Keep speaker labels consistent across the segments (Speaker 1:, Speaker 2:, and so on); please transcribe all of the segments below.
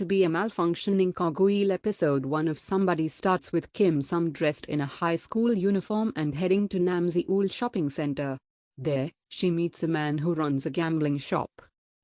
Speaker 1: to be a malfunctioning gargoyle. Episode 1 of Somebody starts with Kim Sum dressed in a high school uniform and heading to Namseul shopping center. There, she meets a man who runs a gambling shop.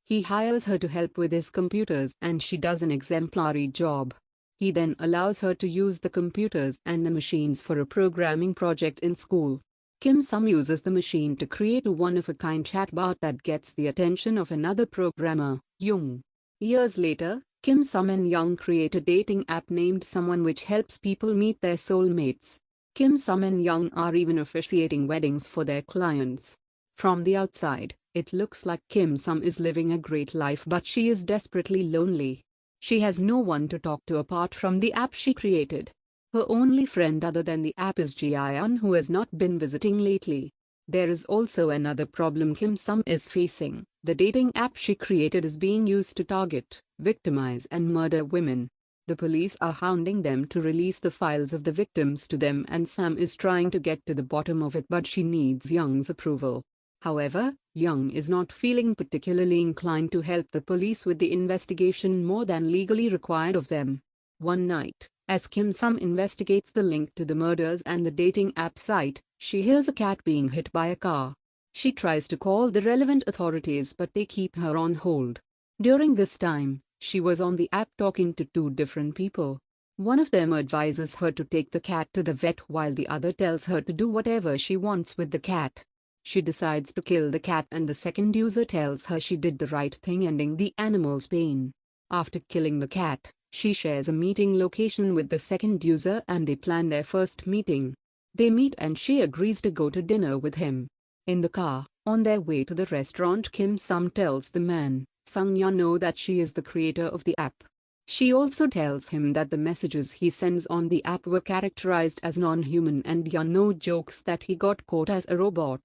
Speaker 1: He hires her to help with his computers and she does an exemplary job. He then allows her to use the computers and the machines for a programming project in school. Kim Sum uses the machine to create a one-of-a-kind chatbot that gets the attention of another programmer, Young. Years later, Kim Sum and Young create a dating app named Someone which helps people meet their soulmates. Kim Sum and Young are even officiating weddings for their clients. From the outside, it looks like Kim Sum is living a great life, but she is desperately lonely. She has no one to talk to apart from the app she created. Her only friend other than the app is Ji-yeon, who has not been visiting lately. There is also another problem Kim Sum is facing. The dating app she created is being used to target, victimize and murder women. The police are hounding them to release the files of the victims to them, and Sam is trying to get to the bottom of it, but she needs Young's approval. However, Young is not feeling particularly inclined to help the police with the investigation more than legally required of them. One night, as Kim Sum investigates the link to the murders and the dating app site, she hears a cat being hit by a car. She tries to call the relevant authorities, but they keep her on hold. During this time, she was on the app talking to two different people. One of them advises her to take the cat to the vet while the other tells her to do whatever she wants with the cat. She decides to kill the cat and the second user tells her she did the right thing, ending the animal's pain. After killing the cat, she shares a meeting location with the second user and they plan their first meeting. They meet and she agrees to go to dinner with him. In the car, on their way to the restaurant, Kim Sum tells the man, Sung Yeon-oh, that she is the creator of the app. She also tells him that the messages he sends on the app were characterized as non-human, and Yeon-oh jokes that he got caught as a robot.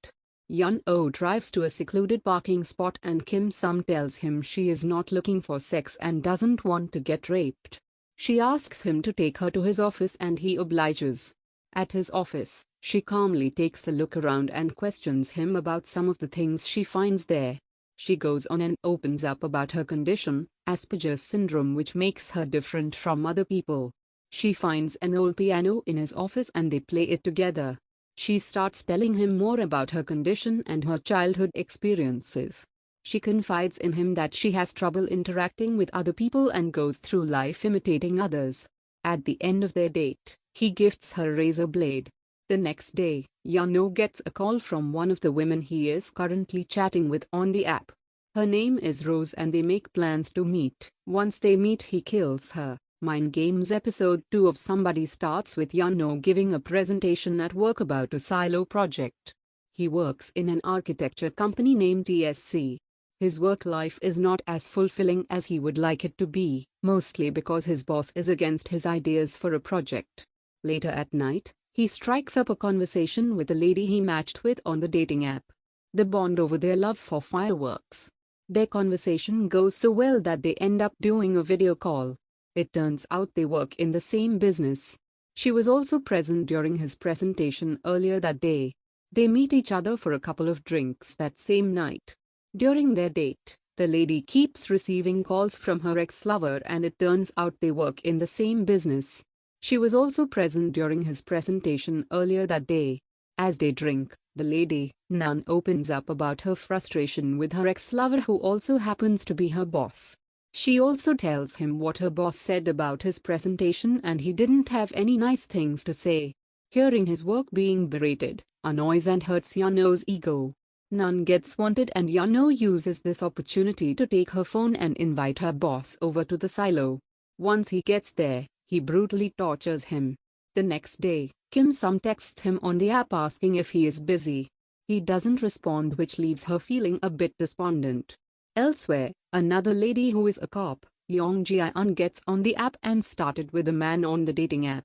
Speaker 1: Yeon-oh drives to a secluded parking spot and Kim Sum tells him she is not looking for sex and doesn't want to get raped. She asks him to take her to his office and he obliges. At his office, she calmly takes a look around and questions him about some of the things she finds there. She goes on and opens up about her condition, Asperger's syndrome, which makes her different from other people. She finds an old piano in his office and they play it together. She starts telling him more about her condition and her childhood experiences. She confides in him that she has trouble interacting with other people and goes through life imitating others. At the end of their date, he gifts her a razor blade. The next day, Yeon-oh gets a call from one of the women he is currently chatting with on the app. Her name is Rose and they make plans to meet. Once they meet, he kills her. Mind Games Episode 2 of Somebody starts with Yeon-oh giving a presentation at work about a silo project. He works in an architecture company named ESC. His work life is not as fulfilling as he would like it to be, mostly because his boss is against his ideas for a project. Later at night, he strikes up a conversation with the lady he matched with on the dating app. They bond over their love for fireworks. Their conversation goes so well that they end up doing a video call. It turns out they work in the same business. She was also present during his presentation earlier that day. They meet each other for a couple of drinks that same night. During their date, the lady keeps receiving calls from her ex-lover and it turns out they work in the same business. She was also present during his presentation earlier that day. As they drink, the lady, Nan, opens up about her frustration with her ex-lover, who also happens to be her boss. She also tells him what her boss said about his presentation and he didn't have any nice things to say. Hearing his work being berated annoys and hurts Yeon-oh's ego. Nan gets wanted and Yeon-oh uses this opportunity to take her phone and invite her boss over to the silo. Once he gets there, he brutally tortures him. The next day, Kim Sum texts him on the app asking if he is busy. He doesn't respond, which leaves her feeling a bit despondent. Elsewhere, another lady who is a cop, Young Ji-yeon, gets on the app and started with a man on the dating app.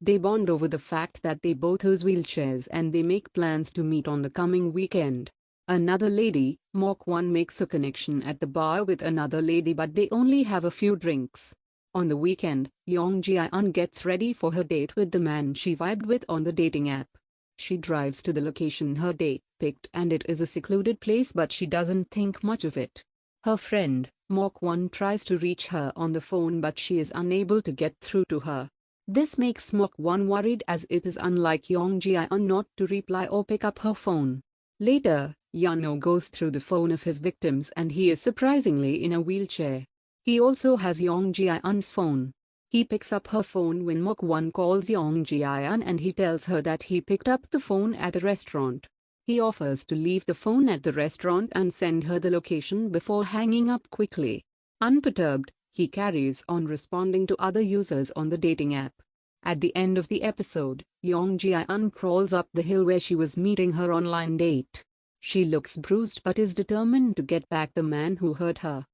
Speaker 1: They bond over the fact that they both use wheelchairs and they make plans to meet on the coming weekend. Another lady, Mok-won, makes a connection at the bar with another lady, but they only have a few drinks. On the weekend, Young Ji-yeon gets ready for her date with the man she vibed with on the dating app. She drives to the location her date picked and it is a secluded place, but she doesn't think much of it. Her friend, Mok Won tries to reach her on the phone but she is unable to get through to her. This makes Mok Won worried as it is unlike Yong Ji-yeon not to reply or pick up her phone. Later, Yeon-oh goes through the phone of his victims and he is surprisingly in a wheelchair. He also has Yong Ji-yeon's phone. He picks up her phone when Mok Won calls Yong Ji-yeon and he tells her that he picked up the phone at a restaurant. He offers to leave the phone at the restaurant and send her the location before hanging up quickly. Unperturbed, he carries on responding to other users on the dating app. At the end of the episode, Yong Ji-yeon crawls up the hill where she was meeting her online date. She looks bruised but is determined to get back the man who hurt her.